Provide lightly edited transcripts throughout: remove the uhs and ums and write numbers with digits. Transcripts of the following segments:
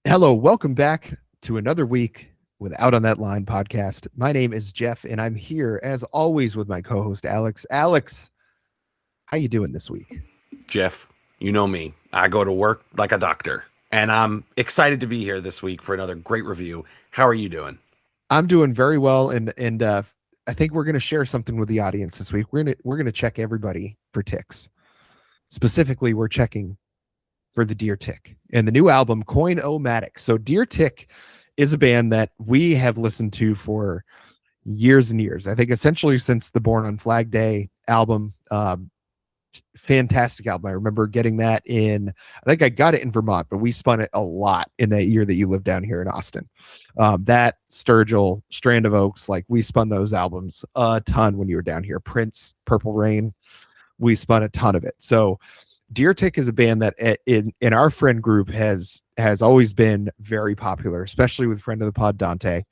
Hello, welcome back to another week with Out on That Line podcast. My name is Jeff, and I'm here as always with my co-host Alex. Alex, how you doing this week? Jeff, you know me. I go to work like a doctor, and I'm excited to be here this week for another great review. How are you doing? I'm doing very well, and I think we're going to share something with the audience this week. We're gonna check everybody for ticks. Specifically, we're checking for the Deer Tick and the new album Coin-O-Matic. So Deer Tick is a band that we have listened to for years and years. I think essentially since the Born on Flag Day album. Fantastic album. I remember getting that I think I got it in Vermont, but we spun it a lot in that year that you lived down here in Austin. That Sturgill, Strand of Oaks, like we spun those albums a ton when you were down here. Prince, Purple Rain, we spun a ton of it. So Deer Tick is a band that in our friend group has always been very popular, especially with friend of the pod Dante.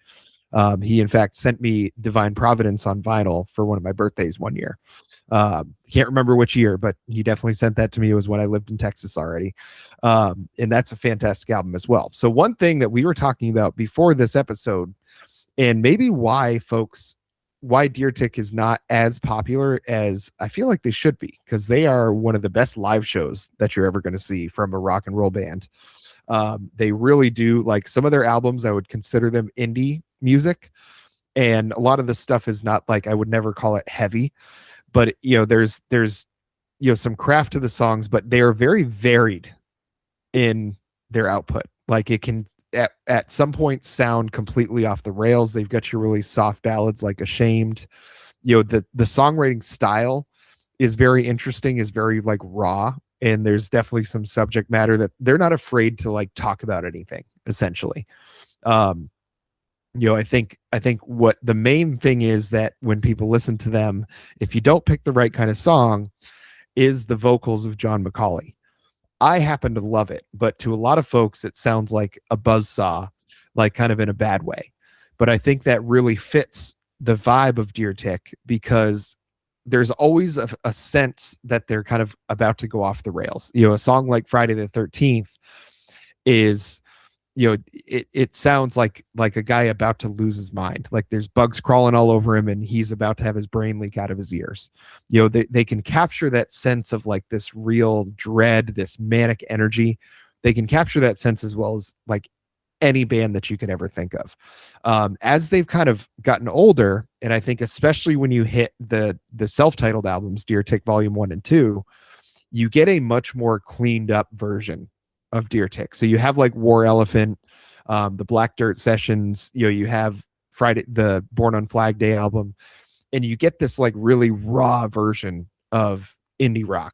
He in fact sent me Divine Providence on vinyl for one of my birthdays one year. Can't remember which year, but he definitely sent that to me. It was when I lived in Texas already. And that's a fantastic album as well. So one thing that we were talking about before this episode, and maybe why Deer Tick is not as popular as I feel like they should be, because they are one of the best live shows that you're ever going to see from a rock and roll band. They really do, like, some of their albums, I would consider them indie music. And a lot of the stuff is not, like, I would never call it heavy, but there's some craft to the songs, but they are very varied in their output. Like, it can at some point sound completely off the rails. They've got your really soft ballads like Ashamed. The songwriting style is very interesting, is very like raw, and there's definitely some subject matter that they're not afraid to like talk about anything, essentially. I think what the main thing is that when people listen to them, if you don't pick the right kind of song, is the vocals of John McCauley. I happen to love it, but to a lot of folks, it sounds like a buzzsaw, like kind of in a bad way. But I think that really fits the vibe of Deer Tick, because there's always a sense that they're kind of about to go off the rails. A song like Friday the 13th is, it sounds like a guy about to lose his mind. Like there's bugs crawling all over him and he's about to have his brain leak out of his ears. They can capture that sense of like this real dread, this manic energy. They can capture that sense as well as like any band that you could ever think of. As they've kind of gotten older, and I think especially when you hit the self-titled albums, Deer Tick Volume 1 and 2, you get a much more cleaned up version of Deer Tick. So you have like War Elephant, the Black Dirt Sessions, you have Friday, the Born on Flag Day album, and you get this like really raw version of indie rock.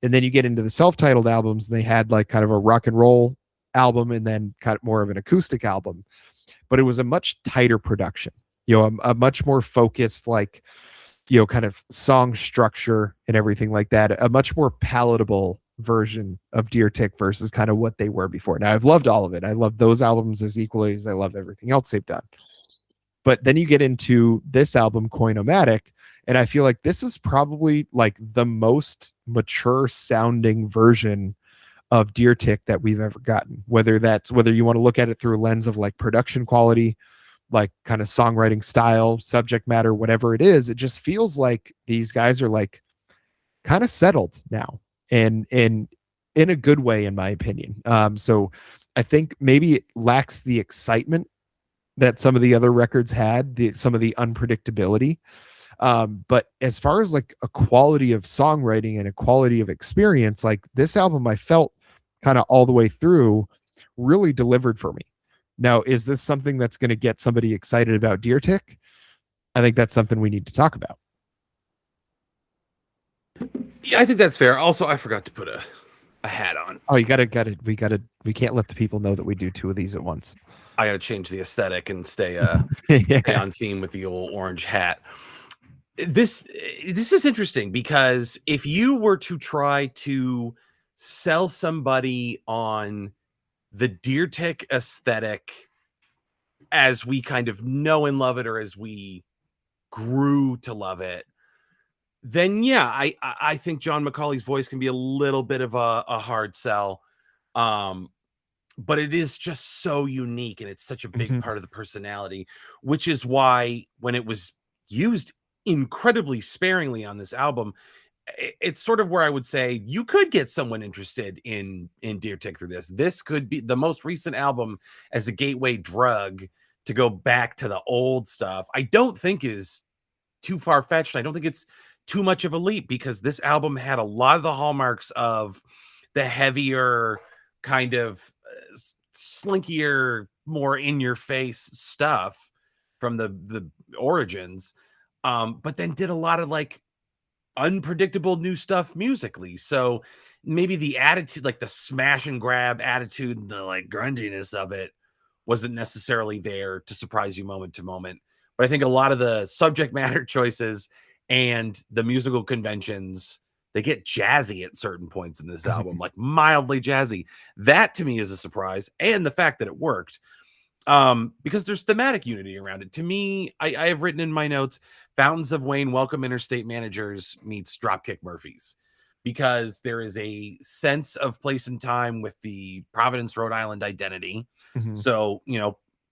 And then you get into the self-titled albums, and they had like kind of a rock and roll album and then kind of more of an acoustic album. But it was a much tighter production, a much more focused, like, kind of song structure and everything like that, a much more palatable version of Deer Tick versus kind of what they were before. Now, I've loved all of it. I love those albums as equally as I love everything else they've done. But then you get into this album, Coin-O-Matic, and I feel like this is probably like the most mature sounding version of Deer Tick that we've ever gotten. Whether you want to look at it through a lens of like production quality, like kind of songwriting style, subject matter, whatever it is, it just feels like these guys are like kind of settled now, and in a good way, in my opinion. So I think maybe it lacks the excitement that some of the other records had, some of the unpredictability. But as far as like a quality of songwriting and a quality of experience, like this album, I felt kind of all the way through really delivered for me. Now, is this something that's going to get somebody excited about Deer Tick? I think that's something we need to talk about. Yeah, I think that's fair. Also, I forgot to put a hat on. Oh, we can't let the people know that we do two of these at once. I got to change the aesthetic and stay Yeah. on theme with the old orange hat. This is interesting, because if you were to try to sell somebody on the Deer Tick aesthetic as we kind of know and love it, or as we grew to love it, then yeah, I think John McCauley's voice can be a little bit of a hard sell. but it is just so unique and it's such a big Mhm. part of the personality, which is why when it was used incredibly sparingly on this album, it's sort of where I would say you could get someone interested in Deer Tick through this. This could be the most recent album as a gateway drug to go back to the old stuff. I don't think is too far fetched. I don't think it's too much of a leap because this album had a lot of the hallmarks of the heavier kind of slinkier, more in your face stuff from the origins. But then did a lot of like unpredictable new stuff musically. So maybe the attitude, like the smash and grab attitude, and the like grunginess of it wasn't necessarily there to surprise you moment to moment. But I think a lot of the subject matter choices and the musical conventions, they get jazzy at certain points in this album, like mildly jazzy. That to me is a surprise. And the fact that it worked, because there's thematic unity around it. To me, I have written in my notes, Fountains of Wayne, Welcome Interstate Managers meets Dropkick Murphys, because there is a sense of place and time with the Providence, Rhode Island identity. Mhm. So,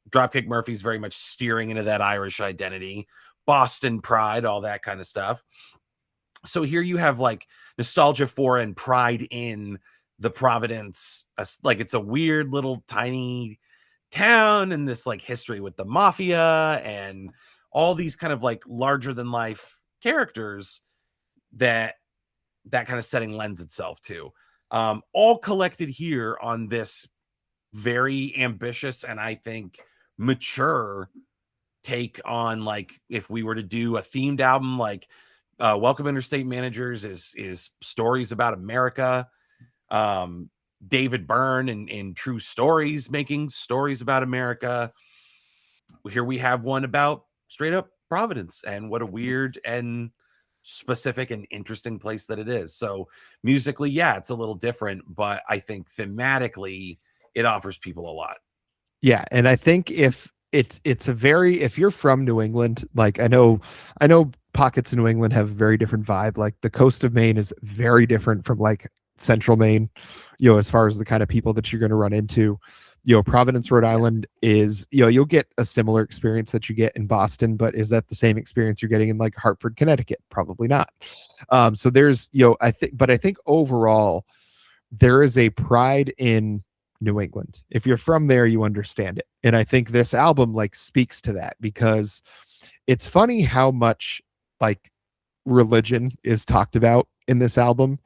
Dropkick Murphys very much steering into that Irish identity, Boston pride, all that kind of stuff. So here you have like nostalgia for and pride in the Providence, like it's a weird little tiny town and this like history with the mafia and all these kind of like larger than life characters that kind of setting lends itself to, all collected here on this very ambitious and I think mature take on, like, if we were to do a themed album, like Welcome Interstate Managers is stories about America. um David Byrne and in True Stories making stories about America. Here we have one about straight up Providence and what a weird and specific and interesting place that it is. So musically, yeah, it's a little different, but I think thematically it offers people a lot. Yeah, and I think it's a very, if you're from New England, like I know pockets of New England have a very different vibe. Like the coast of Maine is very different from like central Maine, as far as the kind of people that you're going to run into. Providence, Rhode Yeah. Island is, you'll get a similar experience that you get in Boston, but is that the same experience you're getting in like Hartford, Connecticut? Probably not. So there's, I think overall there is a pride in New England. If you're from there, you understand it. And I think this album like speaks to that, because it's funny how much like religion is talked about in this album,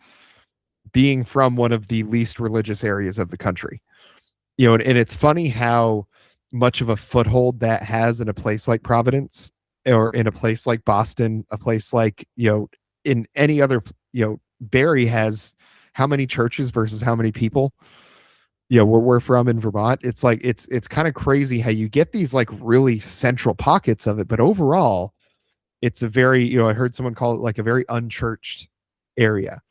being from one of the least religious areas of the country. And it's funny how much of a foothold that has in a place like Providence, or in a place like Boston, a place like, in any other, Barrie has how many churches versus how many people. Where we're from in Vermont, it's like it's kind of crazy how you get these like really central pockets of it, but overall it's a very, I heard someone call it like a very unchurched area.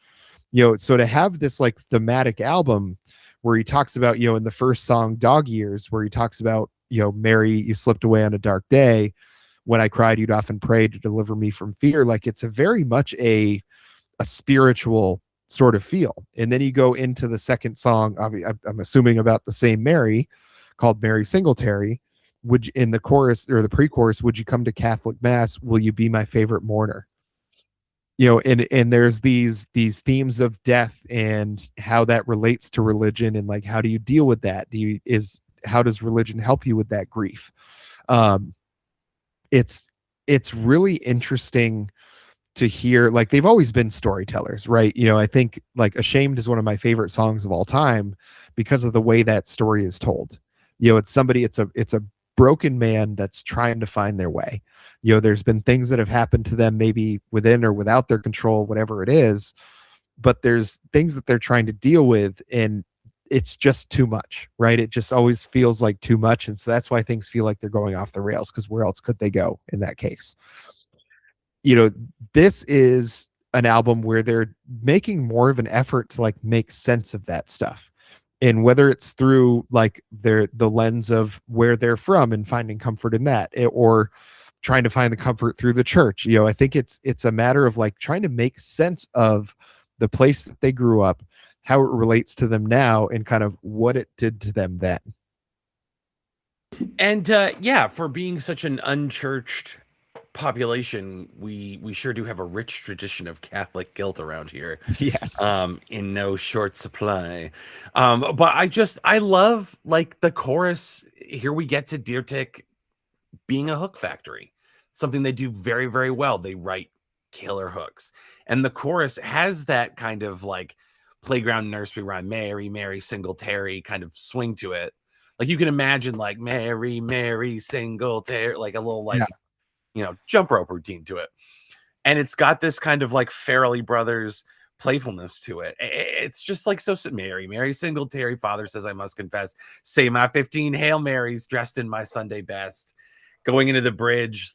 So to have this like thematic album where he talks about, in the first song Dog Years, where he talks about, Mary, you slipped away on a dark day, when I cried you'd often pray to deliver me from fear. Like it's a very much a spiritual sort of feel. And then you go into the second song, I'm assuming about the same Mary, called Mary Singletary. In the chorus or the pre-chorus, would you come to Catholic Mass? Will you be my favorite mourner? And there's these themes of death and how that relates to religion, and like how do you deal with that? How does religion help you with that grief? Um, it's really interesting to hear. Like they've always been storytellers, right? I think like Ashamed is one of my favorite songs of all time because of the way that story is told. It's a broken man that's trying to find their way. There's been things that have happened to them, maybe within or without their control, whatever it is, but there's things that they're trying to deal with, and it's just too much, right? It just always feels like too much. And so that's why things feel like they're going off the rails, because where else could they go in that case? This is an album where they're making more of an effort to like make sense of that stuff. And whether it's through like the lens of where they're from and finding comfort in that, or trying to find the comfort through the church, I think it's a matter of like trying to make sense of the place that they grew up, how it relates to them now, and kind of what it did to them then. And yeah, for being such an unchurched population, we sure do have a rich tradition of Catholic guilt around here, Yes. in no short supply. But I love like the chorus. Here we get to Deer Tick being a hook factory, something they do very, very well. They write killer hooks, and the chorus has that kind of like playground nursery rhyme, Mary, Mary, Singletary kind of swing to it. Like you can imagine like Mary, Mary, Singletary, like a little Yeah. like, jump rope routine to it. And it's got this kind of like Farrelly Brothers playfulness to it. It's just like so Mary, Mary Singletary, father says I must confess, say my 15 Hail Marys dressed in my Sunday best. Going into the bridge,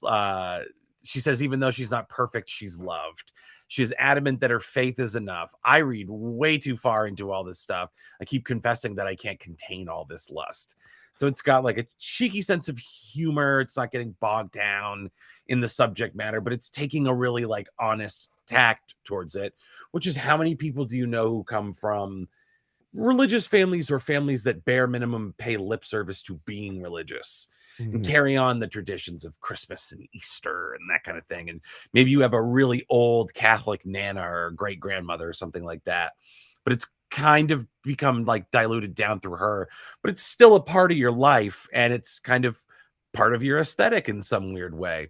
she says, even though she's not perfect, she's loved. She is adamant that her faith is enough. I read way too far into all this stuff. I keep confessing that I can't contain all this lust. So it's got like a cheeky sense of humor. It's not getting bogged down in the subject matter, but it's taking a really like honest tact towards it, which is how many people do you know who come from religious families or families that bare minimum pay lip service to being religious and Mhm. carry on the traditions of Christmas and Easter and that kind of thing. And maybe you have a really old Catholic nana or great grandmother or something like that, but it's kind of become like diluted down through her, but it's still a part of your life and it's kind of part of your aesthetic in some weird way.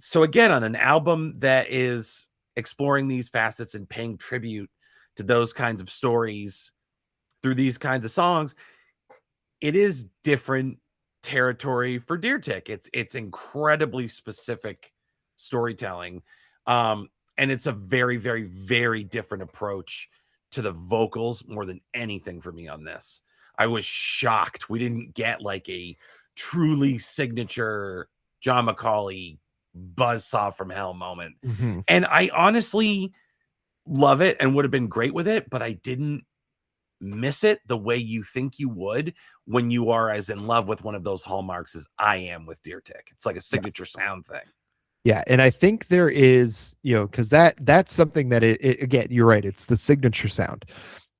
So again, on an album that is exploring these facets and paying tribute to those kinds of stories through these kinds of songs, it is different territory for Deer Tick. It's incredibly specific storytelling. And it's a very, very, very different approach to the vocals more than anything for me on this. I was shocked. We didn't get like a truly signature John McCauley buzzsaw from hell moment. Mhm. And I honestly love it and would have been great with it, but I didn't miss it the way you think you would when you are as in love with one of those hallmarks as I am with Deer Tick. It's like a Yeah. signature sound thing. Yeah, and I think there is, because that's something that it again, you're right, it's the signature sound.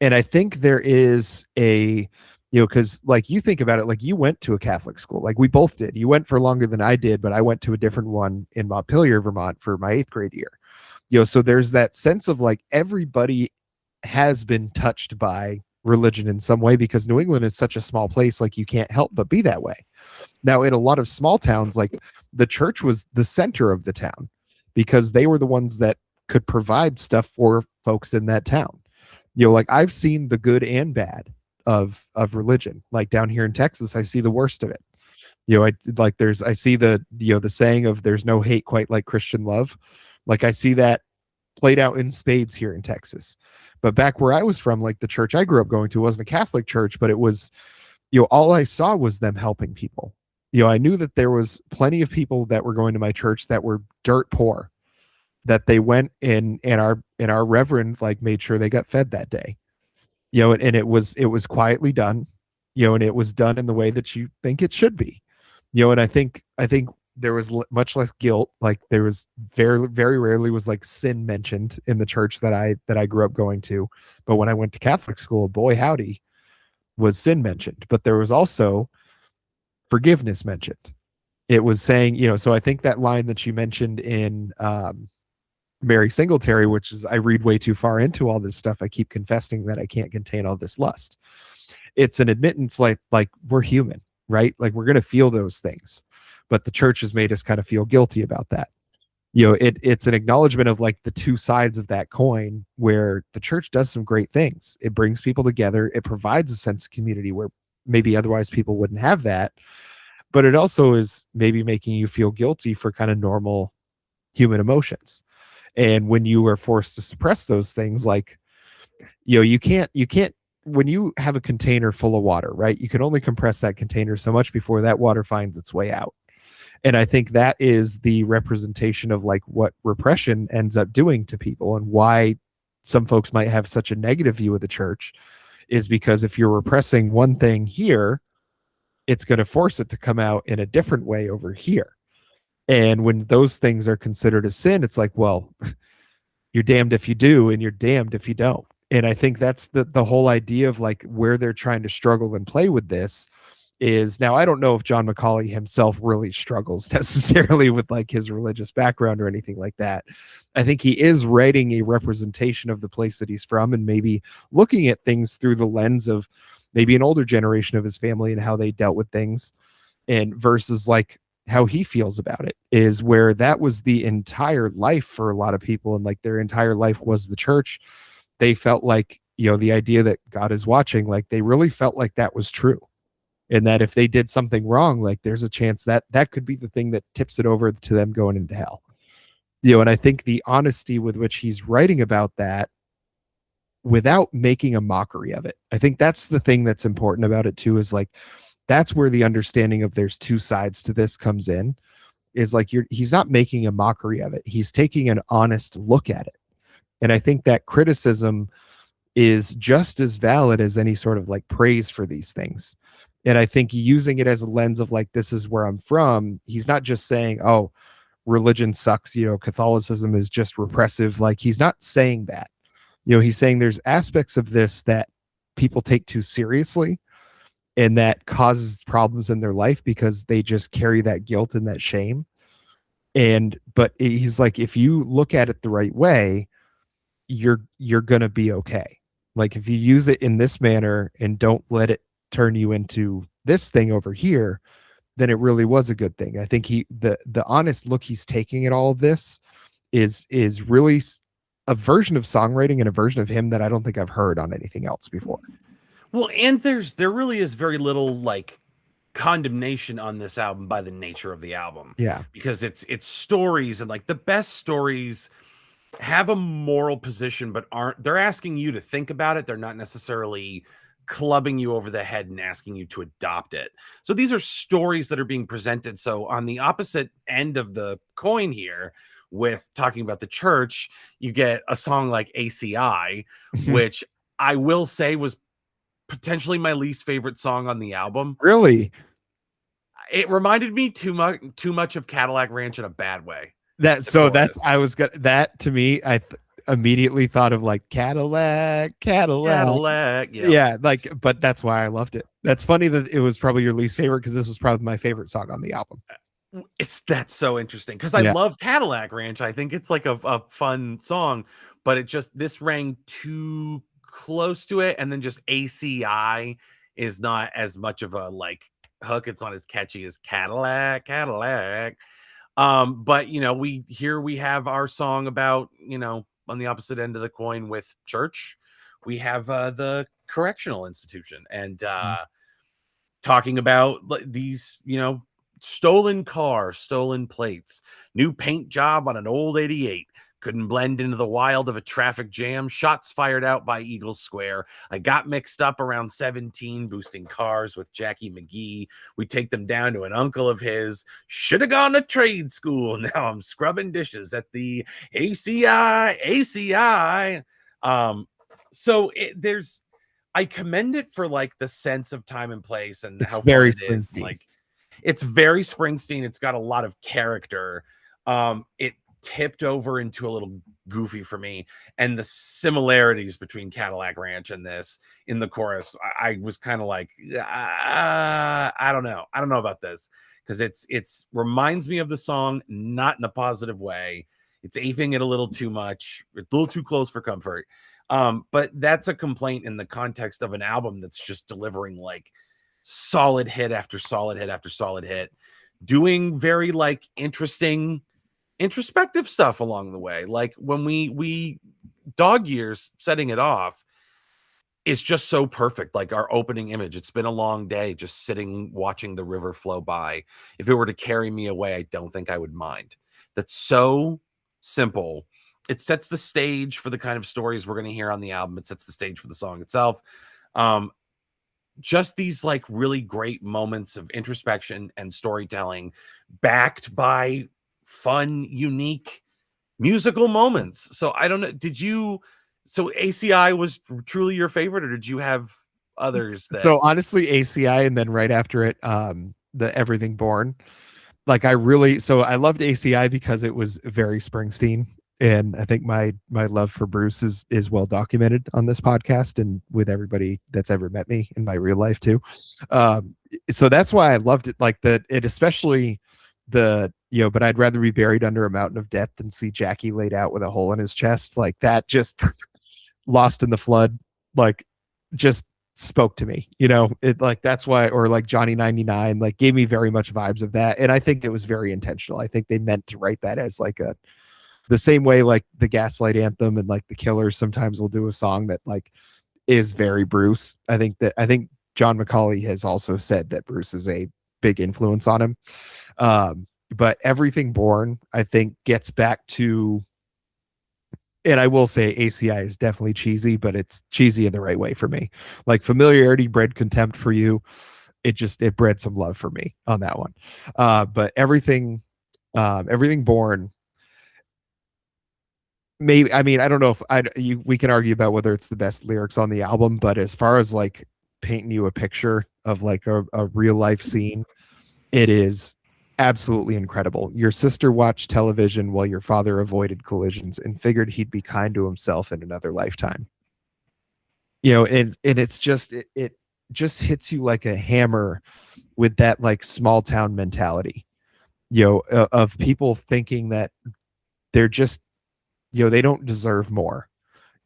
And I think there is a, because like you think about it, like you went to a Catholic school, like we both did. You went for longer than I did, but I went to a different one in Montpelier, Vermont for my 8th grade year. So there's that sense of like everybody has been touched by religion in some way, because New England is such a small place, like you can't help but be that way. Now, in a lot of small towns, like the church was the center of the town because they were the ones that could provide stuff for folks in that town. Like I've seen the good and bad of religion. Like down here in Texas, I see the worst of it. I see the saying of there's no hate quite like Christian love. Like I see that played out in spades here in Texas. But back where I was from, like the church I grew up going to wasn't a Catholic church, but it was, all I saw was them helping people. I knew that there was plenty of people that were going to my church that were dirt poor, that they went in, and our reverend like made sure they got fed that day. And it was quietly done, and it was done in the way that you think it should be. And I think there was much less guilt. Like there was very, very rarely was like sin mentioned in the church that I grew up going to. But when I went to Catholic school, boy howdy, was sin mentioned. But there was also forgiveness mentioned. It was saying, so I think that line that you mentioned in Mary Singletary, which is I read way too far into all this stuff, I keep confessing that I can't contain all this lust. It's an admittance like we're human, right? Like we're gonna feel those things. But the church has made us kind of feel guilty about that. It's an acknowledgement of like the two sides of that coin, where the church does some great things. It brings people together. It provides a sense of community where maybe otherwise people wouldn't have that. But it also is maybe making you feel guilty for kind of normal human emotions. And when you are forced to suppress those things, like, you can't, when you have a container full of water, right? You can only compress that container so much before that water finds its way out. And I think that is the representation of like what repression ends up doing to people, and why some folks might have such a negative view of the church is because if you're repressing one thing here, it's going to force it to come out in a different way over here. And when those things are considered a sin, it's like, well, you're damned if you do and you're damned if you don't. And I think that's the whole idea of like where they're trying to struggle and play with this is now I don't know if John Macaulay himself really struggles necessarily with like his religious background or anything like that. I think he is writing a representation of the place that he's from and maybe looking at things through the lens of maybe an older generation of his family and how they dealt with things and versus like how he feels about it is where that was the entire life for a lot of people and like their entire life was the church. They felt like, the idea that God is watching, like they really felt like that was true and that if they did something wrong, like there's a chance that that could be the thing that tips it over to them going into hell. And I think the honesty with which he's writing about that without making a mockery of it, I think that's the thing that's important about it too, is like that's where the understanding of there's two sides to this comes in, is like he's not making a mockery of it. He's taking an honest look at it. And I think that criticism is just as valid as any sort of like praise for these things. And I think using it as a lens of like, this is where I'm from. He's not just saying, oh, religion sucks, Catholicism is just repressive. Like he's not saying that, he's saying there's aspects of this that people take too seriously and that causes problems in their life because they just carry that guilt and that shame. But he's like, if you look at it the right way, you're going to be okay. Like if you use it in this manner and don't let it turn you into this thing over here, then it really was a good thing. I think the honest look he's taking at all of this is really a version of songwriting and a version of him that I don't think I've heard on anything else before. Well, and there really is very little like condemnation on this album by the nature of the album. Yeah. Because it's stories, and like the best stories have a moral position, but they're asking you to think about it. They're not necessarily clubbing you over the head and asking you to adopt it. So these are stories that are being presented. So on the opposite end of the coin here, with talking about the church, you get a song like ACI, which I will say was potentially my least favorite song on the album. Really? It reminded me too much of Cadillac Ranch in a bad way. That to me, I immediately thought of like Cadillac. Yeah, like, but that's why I loved it. That's funny that it was probably your least favorite because this was probably my favorite song on the album. That's so interesting because I love Cadillac Ranch. I think it's like a fun song, but this rang too close to it, and then just ACI is not as much of a like hook. It's not as catchy as Cadillac. But we have our song about, on the opposite end of the coin with church, we have the correctional institution and talking about these, stolen car, stolen plates, new paint job on an old 88. Couldn't blend into the wild of a traffic jam. Shots fired out by Eagle Square. I got mixed up around 17, boosting cars with Jackie McGee. We take them down to an uncle of his. Should have gone to trade school. Now I'm scrubbing dishes at the ACI. I commend it for like the sense of time and place and how fun it is. Like it's very Springsteen. It's got a lot of character. It tipped over into a little goofy for me, and the similarities between Cadillac Ranch and this in the chorus, I was kind of like, I don't know about this, because it's reminds me of the song, not in a positive way. It's aping it a little too much, a little too close for comfort. But that's a complaint in the context of an album that's just delivering like solid hit after solid hit after solid hit, doing very like introspective stuff along the way. Like when we Dog Years, setting it off, is just so perfect. Like our opening image, it's been a long day, just sitting watching the river flow by. If it were to carry me away, I don't think I would mind. That's so simple. It sets the stage for the kind of stories we're going to hear on the album. It sets the stage for the song itself. Just these like really great moments of introspection and storytelling, backed by fun, unique musical moments. So I don't know. So ACI was truly your favorite, or did you have others? So honestly, ACI, and then right after it, the Everything Born. Like I loved ACI because it was very Springsteen, And I think my love for Bruce is well documented on this podcast and with everybody that's ever met me in my real life too. Um, so that's why I loved it. Like it especially but I'd rather be buried under a mountain of death than see Jackie laid out with a hole in his chest. Like that just lost in the flood, like just spoke to me, it like that's why, or like Johnny 99, like gave me very much vibes of that. And I think it was very intentional. I think they meant to write that as like the same way like the Gaslight Anthem and like the Killers sometimes will do a song that like is very Bruce. I think John McCauley has also said that Bruce is a big influence on him. But Everything Born, I think, gets back to, and I will say ACI is definitely cheesy, but it's cheesy in the right way for me. Like Familiarity bred contempt for you. It bred some love for me on that one. But Everything Born, maybe, I mean, I don't know if we can argue about whether it's the best lyrics on the album, but as far as like painting you a picture of like a real life scene, it is absolutely incredible. Your sister watched television while your father avoided collisions and figured he'd be kind to himself in another lifetime. And it's just it just hits you like a hammer with that like small town mentality, of people thinking that they're just, they don't deserve more.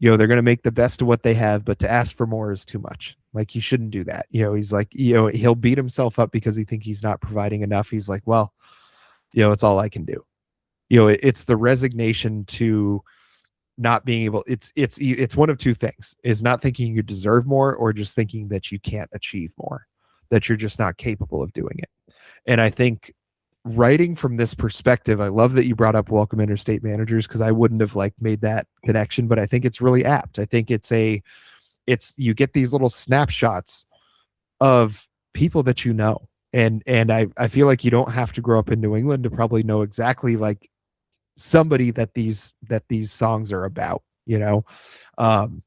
They're going to make the best of what they have, but to ask for more is too much. Like, you shouldn't do that. He's like, he'll beat himself up because he thinks he's not providing enough. He's like, well, it's all I can do. It's the resignation to not being able, it's one of two things, is not thinking you deserve more, or just thinking that you can't achieve more, that you're just not capable of doing it. And I think writing from this perspective, I love that you brought up Welcome Interstate Managers, because I wouldn't have like made that connection, but I think it's really apt. I think you get these little snapshots of people that and I feel like you don't have to grow up in New England to probably know exactly like somebody that these songs are about. um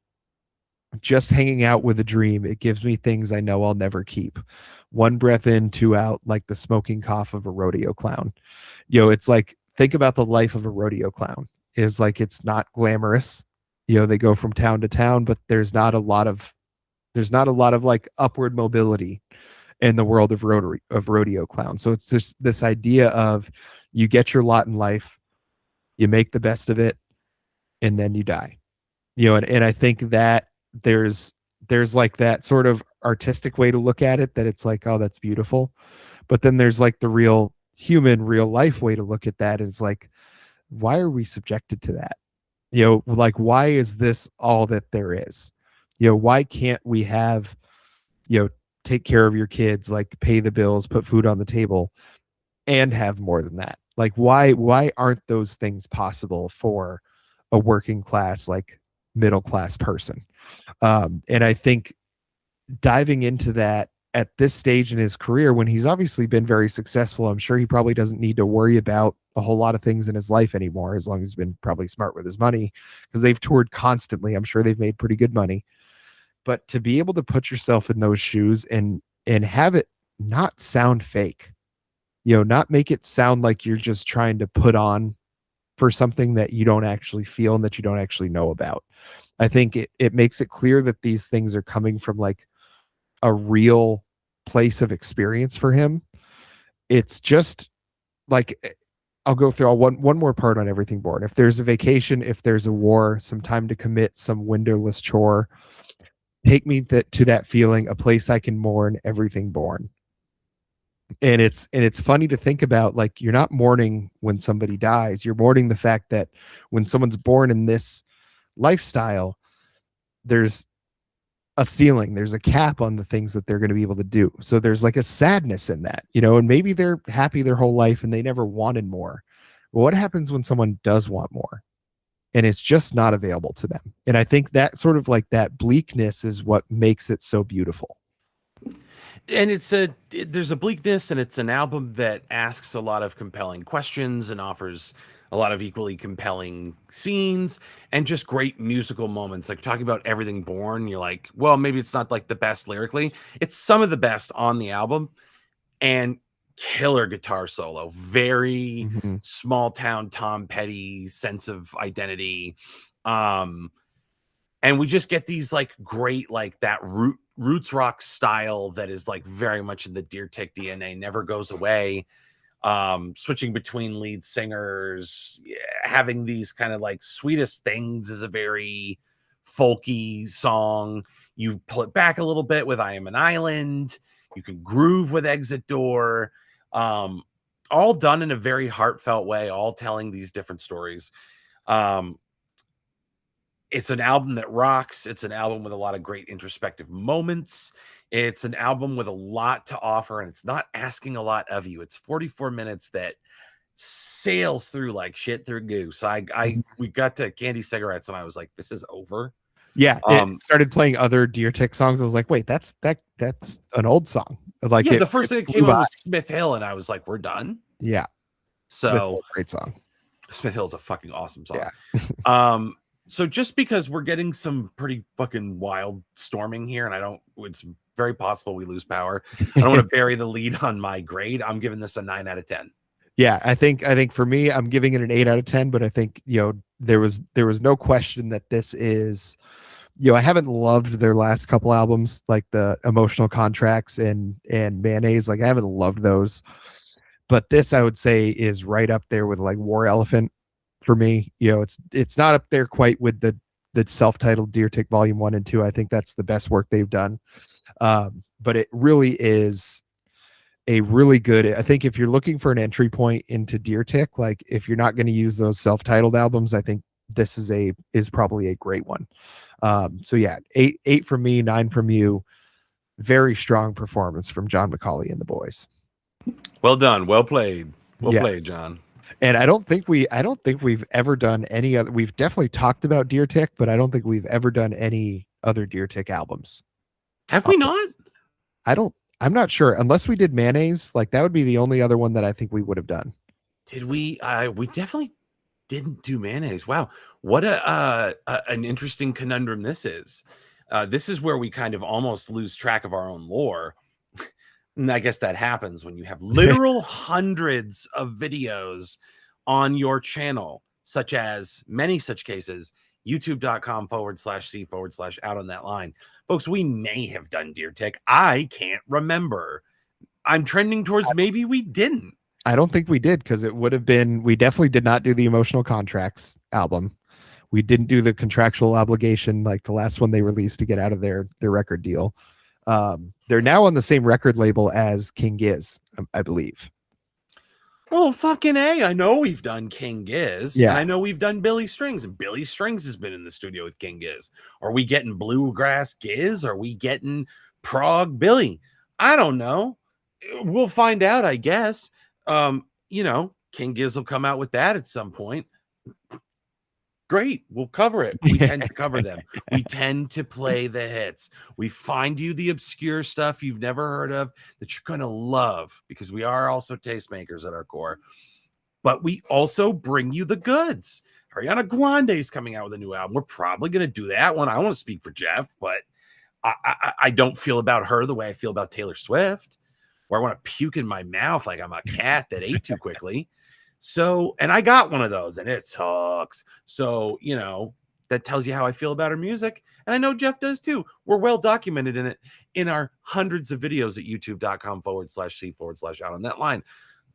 just hanging out with a dream, it gives me things I know I'll never keep. One breath in, two out, like the smoking cough of a rodeo clown. It's like, think about the life of a rodeo clown. Is like, it's not glamorous. They go from town to town, but there's not a lot of like upward mobility in the world of rodeo clowns. So it's just this idea of, you get your lot in life, you make the best of it, and then you die. And I think that there's like that sort of artistic way to look at it, that it's like, oh, that's beautiful. But then there's like the real human, real life way to look at that, is like, why are we subjected to that? Like, why is this all that there is? Why can't we have, take care of your kids, like pay the bills, put food on the table, and have more than that? Like, why aren't those things possible for a working class, like middle class person? And I think diving into that at this stage in his career, when he's obviously been very successful, I'm sure he probably doesn't need to worry about a whole lot of things in his life anymore, as long as he's been probably smart with his money, because they've toured constantly. I'm sure they've made pretty good money. But to be able to put yourself in those shoes and have it not sound fake, not make it sound like you're just trying to put on for something that you don't actually feel and that you don't actually know about. I think it makes it clear that these things are coming from like a real place of experience for him. It's just like, I'll go through one more part on Everything Born. If there's a vacation, if there's a war, some time to commit, some windowless chore, take me to that feeling, a place I can mourn, everything born. And it's funny to think about, like, you're not mourning when somebody dies, you're mourning the fact that when someone's born in this lifestyle, there's a ceiling, there's a cap on the things that they're going to be able to do. So there's like a sadness in that, and maybe they're happy their whole life and they never wanted more. Well, what happens when someone does want more and it's just not available to them? And I think that sort of like that bleakness is what makes it so beautiful. And there's a bleakness, and it's an album that asks a lot of compelling questions and offers a lot of equally compelling scenes and just great musical moments. Like, talking about Everything Born, you're like, well, maybe it's not like the best lyrically, it's some of the best on the album. And killer guitar solo, very Mhm. small town Tom Petty sense of identity. And we just get these like great, like that roots rock style that is like very much in the Deer Tick DNA, never goes away. Switching between lead singers, having these kind of like Sweetest Things is a very folky song. You pull it back a little bit with I Am an Island. You can groove with Exit Door. All done in a very heartfelt way, all telling these different stories. It's an album that rocks. It's an album with a lot of great introspective moments. It's an album with a lot to offer, and it's not asking a lot of you. It's 44 minutes that sails through like shit through goose. We got to Candy Cigarettes, and I was like, this is over. Yeah, it started playing other Deer Tick songs. I was like, wait, that's an old song. Like, yeah, the first thing that came flew on by. was Smith Hill, and I was like, we're done. Yeah, Smith So Hill's a great song. Smith Hill's a fucking awesome song. Yeah. So just because we're getting some pretty fucking wild storming here, and it's very possible we lose power. I don't want to bury the lead on my grade. I'm giving this a 9 out of 10. Yeah, I think for me, I'm giving it an 8 out of 10, but I think, there was no question that this is, I haven't loved their last couple albums, like the Emotional Contracts and Mayonnaise. Like, I haven't loved those, but this, I would say, is right up there with like War Elephant for me. It's not up there quite with the self-titled Deer Tick Volume 1 and 2. I think that's the best work they've done. But it really is a really good, I think if you're looking for an entry point into Deer Tick, like if you're not going to use those self-titled albums, I think this is probably a great one. So yeah, 8 from me, 9 from you. Very strong performance from John McCauley and the boys. Well done. Well played. Well played, John. And I don't think we've ever done any other. We've definitely talked about Deer Tick, but I don't think we've ever done any other Deer Tick albums. Have we not? I'm not sure. Unless we did Mayonnaise, like that would be the only other one that I think we would have done. Did we? We definitely didn't do Mayonnaise. Wow, what an interesting conundrum this is. This is where we kind of almost lose track of our own lore. And I guess that happens when you have literal hundreds of videos on your channel, such as many such cases, youtube.com/C/out on that line. Folks, we may have done Deer Tick. I can't remember. I'm trending towards maybe we didn't. I don't think we did, because it would have been, we definitely did not do the Emotional Contracts album. We didn't do the Contractual Obligation, like the last one they released to get out of their record deal. They're now on the same record label as King Giz, I believe. Well, fucking A. I know we've done King Giz. Yeah. And I know we've done Billy Strings, and Billy Strings has been in the studio with King Giz. Are we getting Bluegrass Giz? Are we getting Prog Billy? I don't know. We'll find out, I guess. King Giz will come out with that at some point. Great. We'll cover it. We tend to cover them. We tend to play the hits. We find you the obscure stuff you've never heard of that you're going to love, because we are also tastemakers at our core. But we also bring you the goods. Ariana Grande's coming out with a new album. We're probably going to do that one. I don't want to speak for Jeff, but I don't feel about her the way I feel about Taylor Swift, where I want to puke in my mouth like I'm a cat that ate too quickly. So, and I got one of those and it sucks. So, that tells you how I feel about her music. And I know Jeff does too. We're well documented in it in our hundreds of videos at youtube.com/C/out on that line.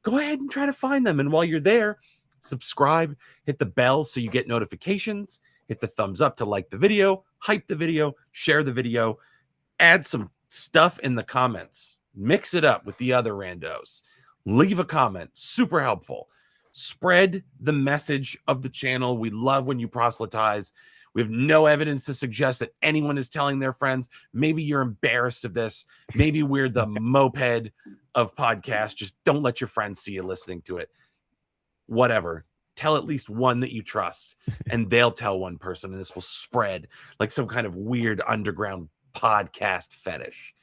Go ahead and try to find them. And while you're there, subscribe, hit the bell so you get notifications, hit the thumbs up to like the video, hype the video, share the video, add some stuff in the comments, mix it up with the other randos, leave a comment, super helpful. Spread the message of the channel. We love when you proselytize. We have no evidence to suggest that anyone is telling their friends. Maybe you're embarrassed of this. Maybe we're the moped of podcasts. Just don't let your friends see you listening to it. Whatever. Tell at least one that you trust, and they'll tell one person, and this will spread like some kind of weird underground podcast fetish.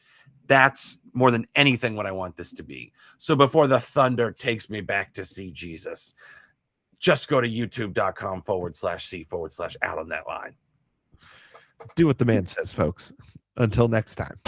That's more than anything what I want this to be. So before the thunder takes me back to see Jesus, just go to youtube.com/C/out on that line. Do what the man says, folks. Until next time.